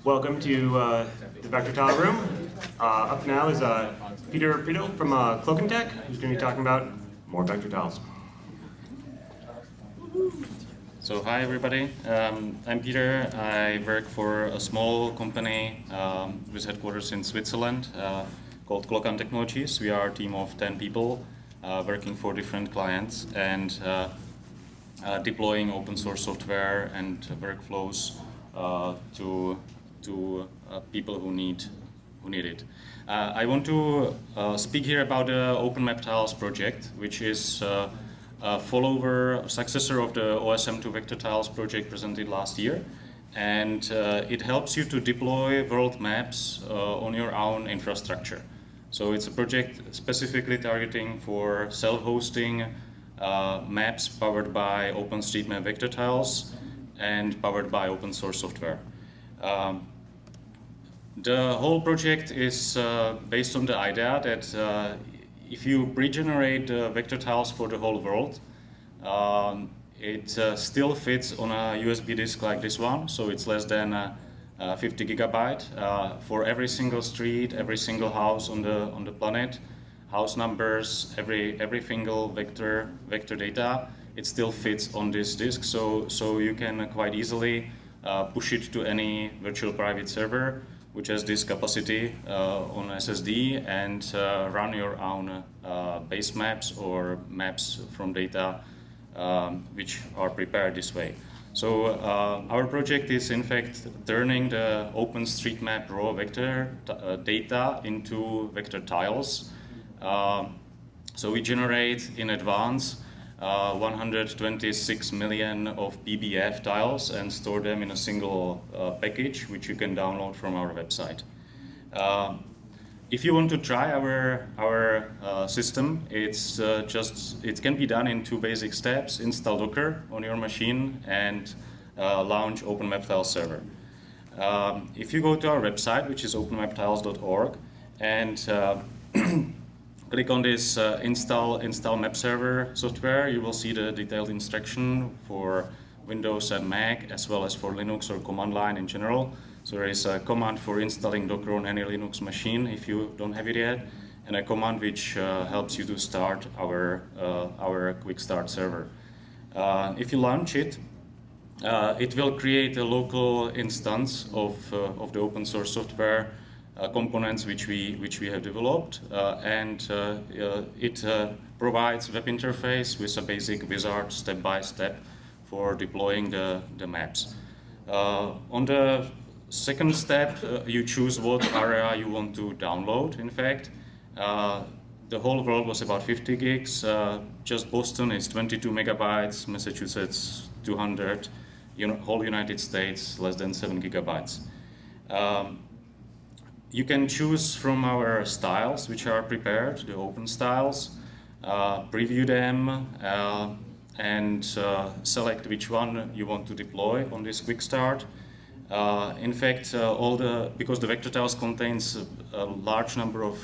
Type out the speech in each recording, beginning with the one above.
Welcome to the Vector Tile Room. Up now is Peter Prito from Cloak & Tech, who's going to be talking about more vector tiles. So hi everybody, I'm Peter. I work for a small company with headquarters in Switzerland called Cloak & Technologies. We are a team of 10 people working for different clients and deploying open source software and workflows to people who need it. I want to speak here about the OpenMapTiles project, which is a follower, successor of the OSM2 Vector Tiles project presented last year. And it helps you to deploy world maps on your own infrastructure. So it's a project specifically targeting for self-hosting maps powered by OpenStreetMap vector tiles and powered by open source software. The whole project is based on the idea that if you pre-generate vector tiles for the whole world, it still fits on a USB disk like this one, so it's less than 50 gigabyte for every single street, every single house on the planet, house numbers, every single vector data. It still fits on this disk, so you can quite easily push it to any virtual private server which has this capacity on SSD and run your own base maps or maps from data which are prepared this way. So our project is in fact turning the OpenStreetMap raw vector data into vector tiles. So we generate in advance 126 million of PBF tiles and store them in a single package, which you can download from our website. If you want to try our system, it can be done in two basic steps: install Docker on your machine and launch OpenMapTiles server. If you go to our website, which is openmaptiles.org, and click on this install map server software, you will see the detailed instruction for Windows and Mac, as well as for Linux or command line in general. So there is a command for installing Docker on any Linux machine if you don't have it yet, and a command which helps you to start our quick start server. If you launch it, it will create a local instance of the open source software components which we have developed, and it provides web interface with a basic wizard step-by-step for deploying the maps. On the second step, you choose what area you want to download. In fact, the whole world was about 50 gigs. Just Boston is 22 megabytes, Massachusetts 200, whole United States less than 7 gigabytes. You can choose from our styles which are prepared, the open styles, preview them, and select which one you want to deploy on this quick start. In fact, because the vector tiles contains a large number of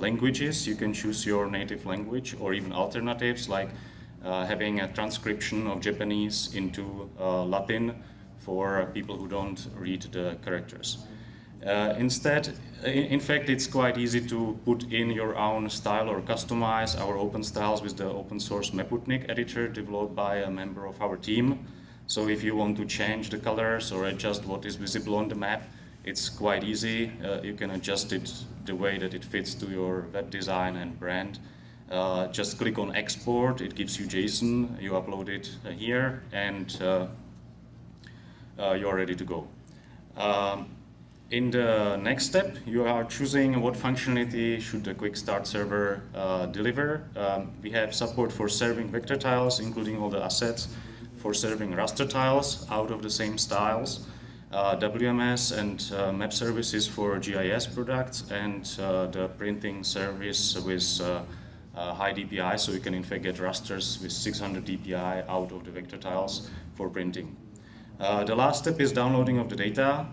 languages, you can choose your native language or even alternatives like having a transcription of Japanese into Latin for people who don't read the characters. In fact, it's quite easy to put in your own style or customize our open styles with the open source Maputnik editor developed by a member of our team. So if you want to change the colors or adjust what is visible on the map, it's quite easy. You can adjust it the way that it fits to your web design and brand. Just click on export, it gives you JSON, you upload it here, and you are ready to go. In the next step, you are choosing what functionality should the quick start server deliver. We have support for serving vector tiles, including all the assets, for serving raster tiles out of the same styles, WMS and map services for GIS products, and the printing service with high DPI, so you can in fact get rasters with 600 DPI out of the vector tiles for printing. The last step is downloading of the data.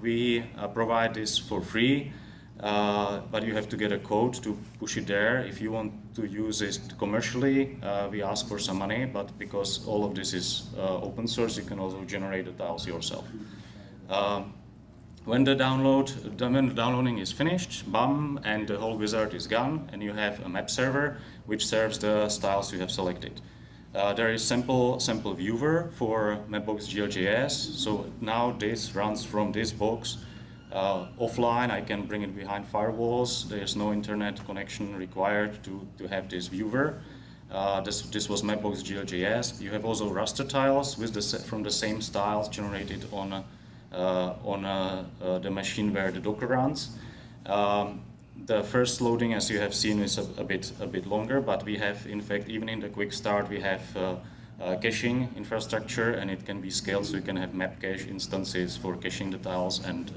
We provide this for free, but you have to get a code to push it there. If you want to use it commercially, we ask for some money, but because all of this is open source, you can also generate the tiles yourself. When the downloading is finished, bam, and the whole wizard is gone, and you have a map server which serves the styles you have selected. There is sample viewer for Mapbox GL.js. So now this runs from this box offline. I can bring it behind firewalls. There is no internet connection required to have this viewer. This was Mapbox GL.js. You have also raster tiles with from the same styles generated on the machine where the Docker runs. The first loading, as you have seen, is a bit longer, but we have, in fact, even in the quick start, we have caching infrastructure, and it can be scaled, so you can have map cache instances for caching the tiles and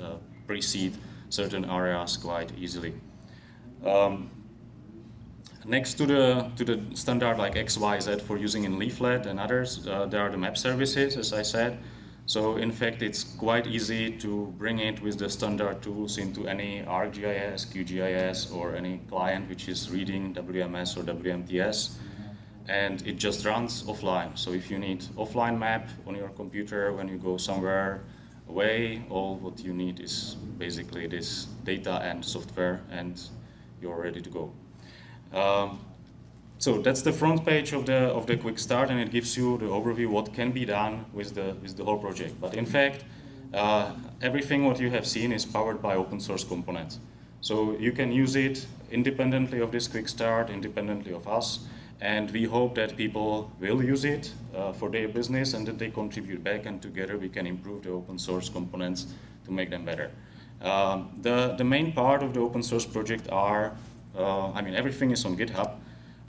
pre-seed certain areas quite easily. Next to the standard like XYZ for using in Leaflet and others, there are the map services, as I said. So in fact, it's quite easy to bring it with the standard tools into any ArcGIS, QGIS, or any client which is reading WMS or WMTS, and it just runs offline. So if you need offline map on your computer when you go somewhere away, all what you need is basically this data and software, and you're ready to go. So that's the front page of the quick start, and it gives you the overview what can be done with the whole project. But in fact, everything what you have seen is powered by open source components. So you can use it independently of this quick start, independently of us, and we hope that people will use it for their business and that they contribute back, and together we can improve the open source components to make them better. The main part of the open source project are, I mean, everything is on GitHub.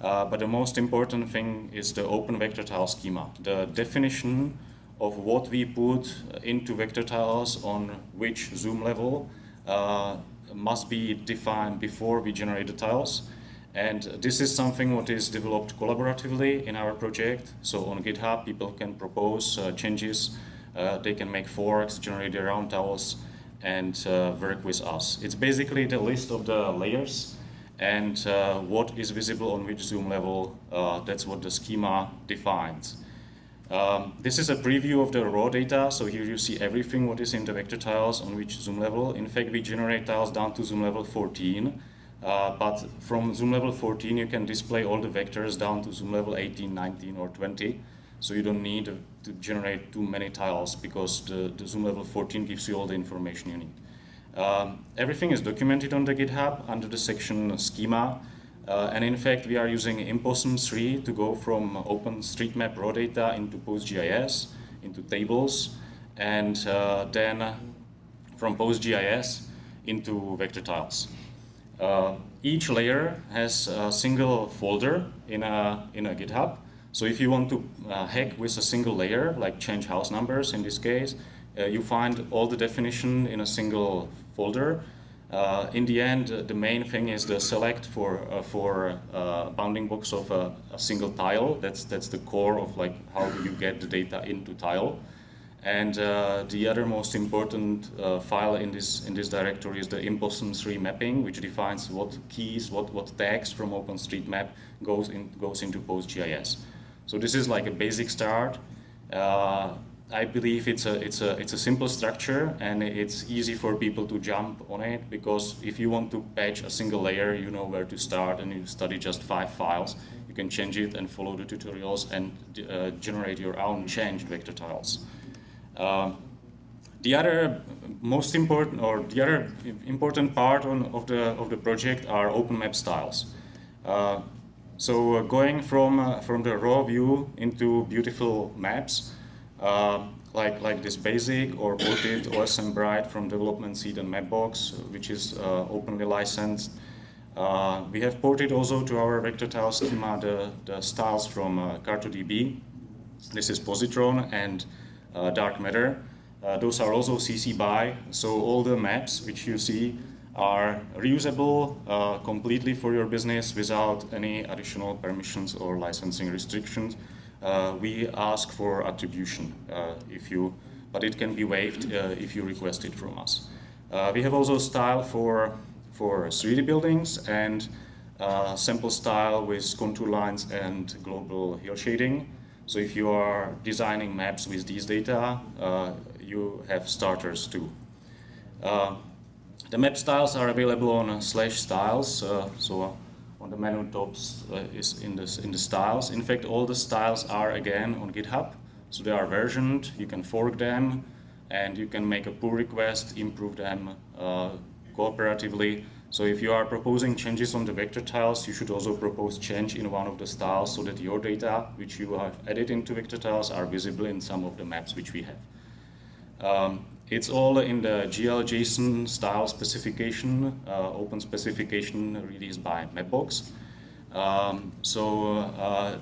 But the most important thing is the open vector tile schema, the definition of what we put into vector tiles on which zoom level must be defined before we generate the tiles. And this is something what is developed collaboratively in our project. So on GitHub, people can propose changes, they can make forks, generate their own tiles, and work with us. It's basically the list of the layers and what is visible on which zoom level. That's what the schema defines. This is a preview of the raw data, so here you see everything what is in the vector tiles on which zoom level. In fact, we generate tiles down to zoom level 14, but from zoom level 14 you can display all the vectors down to zoom level 18, 19 or 20, so you don't need to generate too many tiles because the zoom level 14 gives you all the information you need. Everything is documented on the GitHub under the section schema, and in fact we are using Impossum 3 to go from OpenStreetMap raw data into PostGIS, into tables, and then from PostGIS into vector tiles. Each layer has a single folder in a GitHub, so if you want to hack with a single layer, like change house numbers in this case, you find all the definition in a single folder. In the end, the main thing is the select for bounding box of a single tile. That's the core of like how do you get the data into tile. And the other most important file in this directory is the Impossum 3 mapping, which defines what keys, what tags from OpenStreetMap goes into PostGIS. So this is like a basic start. I believe it's a simple structure, and it's easy for people to jump on it, because if you want to patch a single layer, you know where to start, and you study just 5 files. You can change it and follow the tutorials and generate your own changed vector tiles. The other most important, or the other important part of the project are OpenMapTiles. So going from the raw view into beautiful maps. Like this basic or ported OSM Bright from development seed and Mapbox, which is openly licensed. We have ported also to our vector tile schema the styles from Car2DB. This is positron and dark matter. Those are also CC BY, so all the maps which you see are reusable completely for your business without any additional permissions or licensing restrictions. We ask for attribution but it can be waived if you request it from us. We have also style for 3D buildings and sample style with contour lines and global hill shading. So if you are designing maps with these data, you have starters too. The map styles are available on /styles, so on the menu top is in the styles. In fact, all the styles are again on GitHub, so they are versioned. You can fork them, and you can make a pull request, improve them cooperatively. So if you are proposing changes on the vector tiles, you should also propose change in one of the styles so that your data, which you have added into vector tiles, are visible in some of the maps which we have. It's all in the GL JSON style specification, open specification released by Mapbox.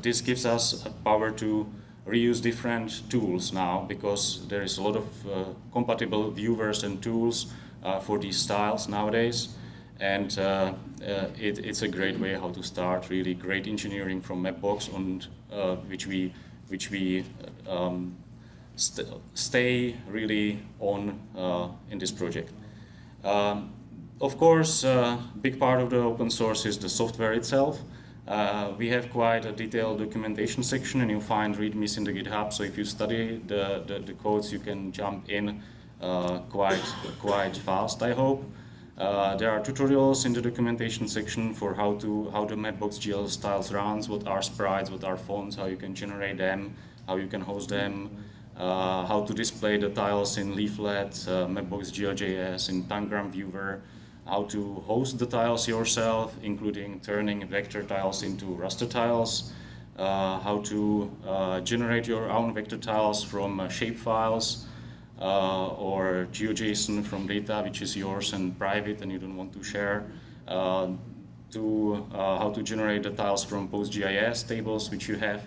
This gives us a power to reuse different tools now, because there is a lot of compatible viewers and tools for these styles nowadays. And it's a great way how to start really great engineering from Mapbox, and which we stay really on in this project. Of course, big part of the open source is the software itself. We have quite a detailed documentation section, and you'll find readmes in the GitHub. So if you study the codes, you can jump in quite fast, I hope. There are tutorials in the documentation section for how the Mapbox GL styles runs, what are sprites, what are fonts, how you can generate them, how you can host them, how to display the tiles in Leaflet, Mapbox GL.js, in Tangram Viewer, how to host the tiles yourself, including turning vector tiles into raster tiles, how to generate your own vector tiles from shapefiles, or GeoJSON from data which is yours and private and you don't want to share, to how to generate the tiles from PostGIS tables which you have.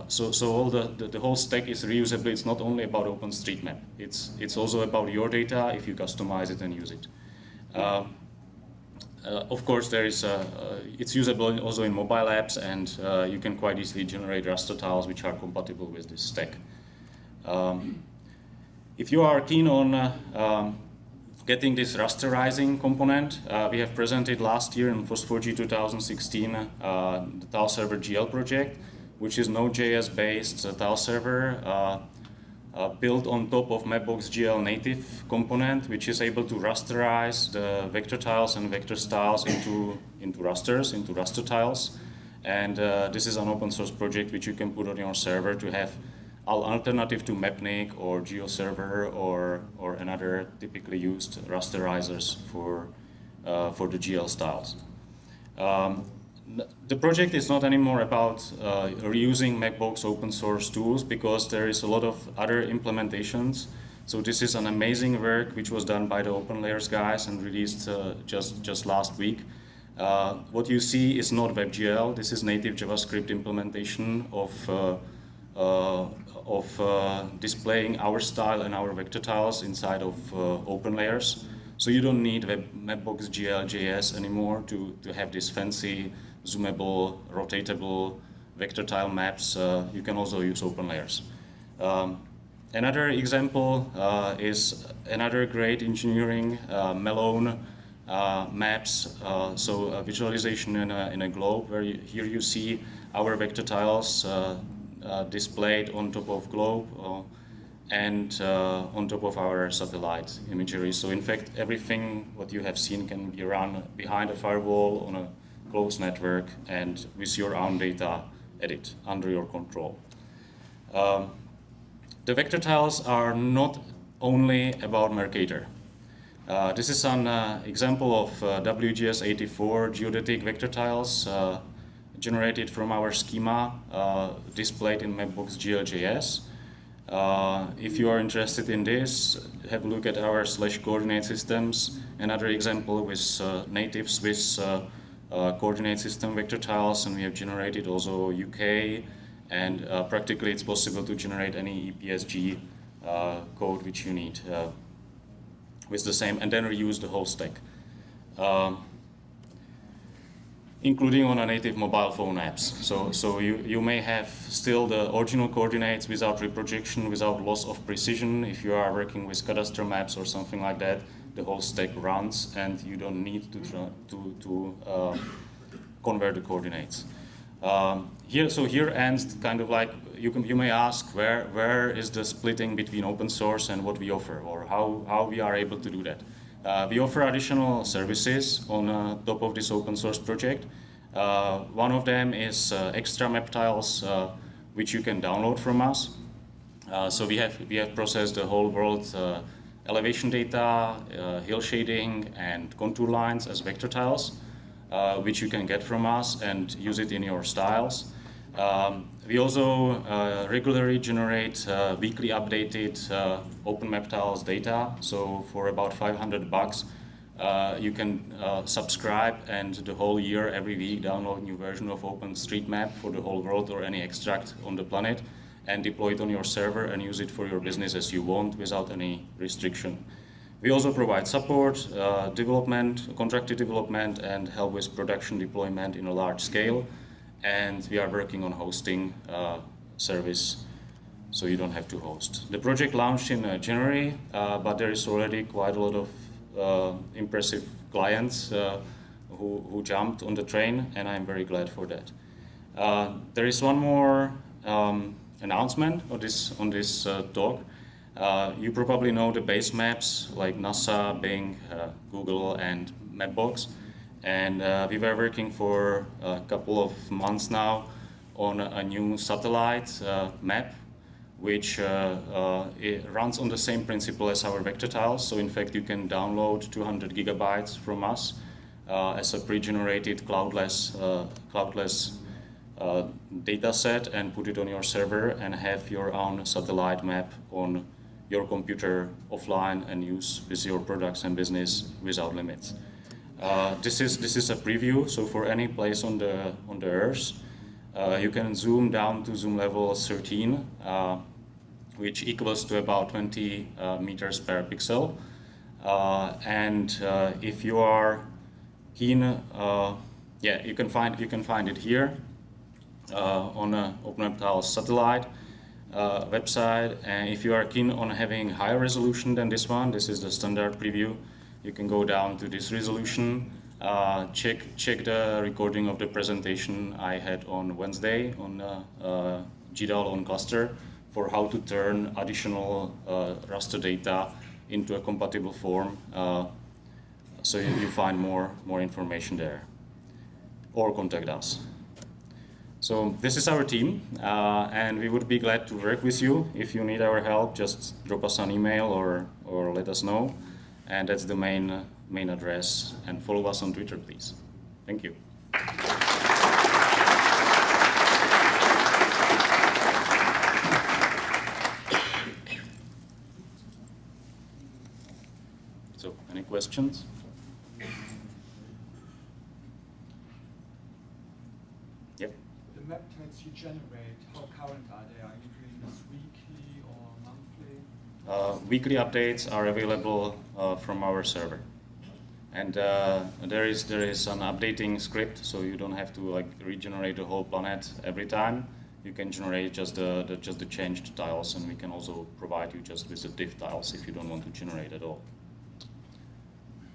So all the whole stack is reusable. It's not only about OpenStreetMap. It's also about your data if you customize it and use it. Of course, there is it's usable also in mobile apps, and you can quite easily generate raster tiles which are compatible with this stack. If you are keen on getting this rasterizing component, we have presented last year in FOSS4G 2016 the TileServer GL project, which is Node.js based tile server built on top of Mapbox GL native component, which is able to rasterize the vector tiles and vector styles into rasters, into raster tiles. And this is an open source project which you can put on your server to have an alternative to Mapnik or GeoServer or another typically used rasterizers for the GL styles. The project is not anymore about reusing Mapbox open source tools, because there is a lot of other implementations. So this is an amazing work which was done by the OpenLayers guys and released just last week. What you see is not WebGL. This is native JavaScript implementation of displaying our style and our vector tiles inside of OpenLayers. So you don't need Mapbox GL.js anymore to have this fancy zoomable, rotatable vector tile maps. You can also use OpenLayers. Another example is another great engineering, Malone maps. So a visualization in a globe, where here you see our vector tiles displayed on top of globe and on top of our satellite imagery. So in fact, everything what you have seen can be run behind a firewall on a closed network and with your own data edit under your control. The vector tiles are not only about Mercator. This is an example of WGS84 geodetic vector tiles generated from our schema displayed in Mapbox GL.js. If you are interested in this, have a look at our /coordinate systems. Another example with native Swiss coordinate system vector tiles, and we have generated also UK, and practically it's possible to generate any EPSG code which you need with the same, and then reuse the whole stack, including on a native mobile phone apps. So you may have still the original coordinates without reprojection, without loss of precision. If you are working with cadastral maps or something like that, the whole stack runs and you don't need to convert the coordinates. Here ends kind of like you may ask where is the splitting between open source and what we offer, or how we are able to do that. We offer additional services on top of this open source project. One of them is extra map tiles, which you can download from us. So we have processed the whole world elevation data, hill shading, and contour lines as vector tiles, which you can get from us and use it in your styles. We also regularly generate weekly updated OpenMapTiles data. So for about $500, you can subscribe and the whole year, every week, download a new version of OpenStreetMap for the whole world or any extract on the planet, and deploy it on your server and use it for your business as you want without any restriction. We also provide support, development, contracted development, and help with production deployment in a large scale. And we are working on hosting service, so you don't have to host. The project launched in January, but there is already quite a lot of impressive clients who jumped on the train, and I'm very glad for that. There is one more announcement on this talk. You probably know the base maps like NASA, Bing, Google, and Mapbox. And we were working for a couple of months now on a new satellite map, which it runs on the same principle as our vector tiles. So in fact, you can download 200 gigabytes from us as a pre-generated cloudless data set and put it on your server and have your own satellite map on your computer offline and use with your products and business without limits. This is a preview, so for any place on the Earth, you can zoom down to zoom level 13, which equals to about 20 meters per pixel. And if you are keen, you can find it here on OpenMapTiles Satellite website. And if you are keen on having higher resolution than this one, this is the standard preview. You can go down to this resolution, check the recording of the presentation I had on Wednesday on GL on cluster for how to turn additional raster data into a compatible form. So you find more information there, or contact us. So this is our team, and we would be glad to work with you. If you need our help, just drop us an email or let us know. And that's the main address. And follow us on Twitter, please. Thank you. So, any questions? Yep. The map types you generate, how current are they? Are you doing this weekly or monthly? Weekly updates are available from our server, and there is an updating script, so you don't have to regenerate the whole planet every time. You can generate just the changed tiles, and we can also provide you just with the diff tiles if you don't want to generate at all.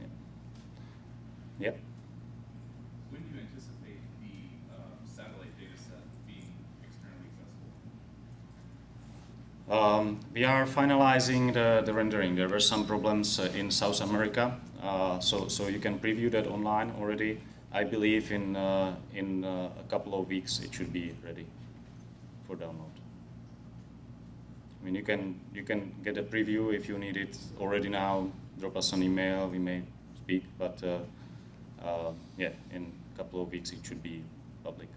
Yeah. Yep. When do you anticipate the satellite data set being externally accessible? We are finalizing the rendering. There were some problems in South America, so you can preview that online already. I believe in a couple of weeks it should be ready for download. I mean, you can get a preview if you need it already now. Drop us an email. We may speak, but yeah, in a couple of weeks it should be public.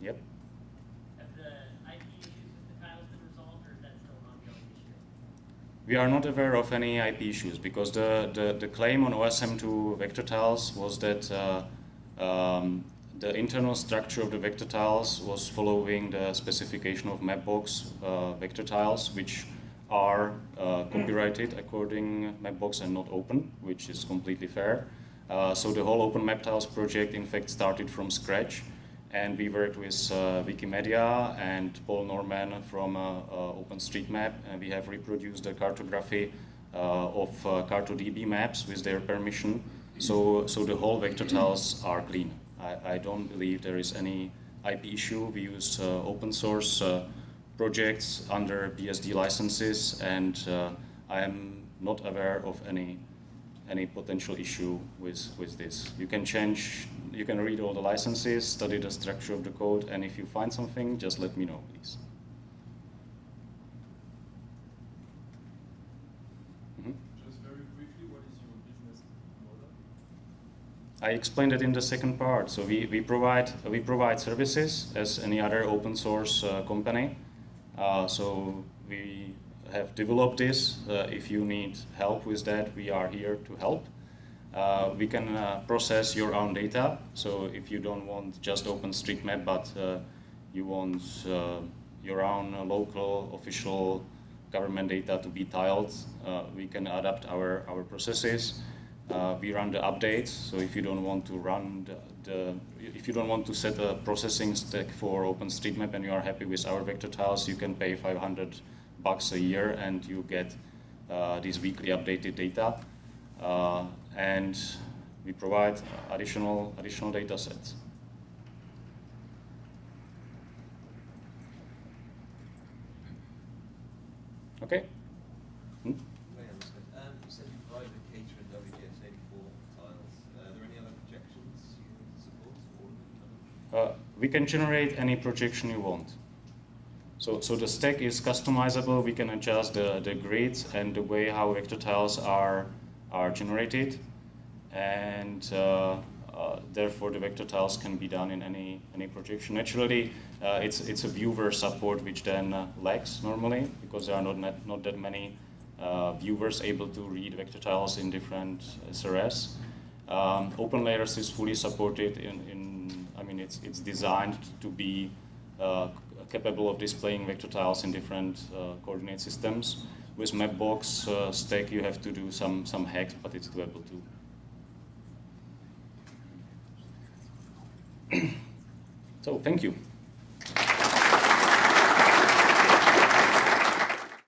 Yep. We are not aware of any IP issues because the claim on OSM2 vector tiles was that the internal structure of the vector tiles was following the specification of Mapbox vector tiles, which are copyrighted according Mapbox and not open, which is completely fair. So the whole OpenMapTiles project in fact started from scratch. And we worked with Wikimedia and Paul Norman from OpenStreetMap, and we have reproduced the cartography of CartoDB maps with their permission. So the whole vector tiles are clean. I don't believe there is any IP issue. We use open source projects under BSD licenses, and I am not aware of any potential issue with this. You can read all the licenses, study the structure of the code, and if you find something, just let me know, please. Just very briefly, what is your business model? I explained it in the second part. So we provide services as any other open source company. So we have developed this. If you need help with that, we are here to help. We can process your own data. So if you don't want just OpenStreetMap, but you want your own local official government data to be tiled, we can adapt our processes. We run the updates. So if you don't want to run if you don't want to set a processing stack for OpenStreetMap and you are happy with our vector tiles, you can pay $500 a year and you get these weekly updated data. And we provide additional data sets. Okay. You said you provide the cater and WGS84 tiles. Are there any other projections you support? Or We can generate any projection you want. So the stack is customizable. We can adjust the grids and the way how vector tiles are generated, and therefore the vector tiles can be done in any projection. Naturally, it's a viewer support which then lacks normally because there are not that many viewers able to read vector tiles in different SRS. OpenLayers is fully supported I mean it's designed to be capable of displaying vector tiles in different coordinate systems. With Mapbox stack, you have to do some hacks, but it's doable too. So thank you.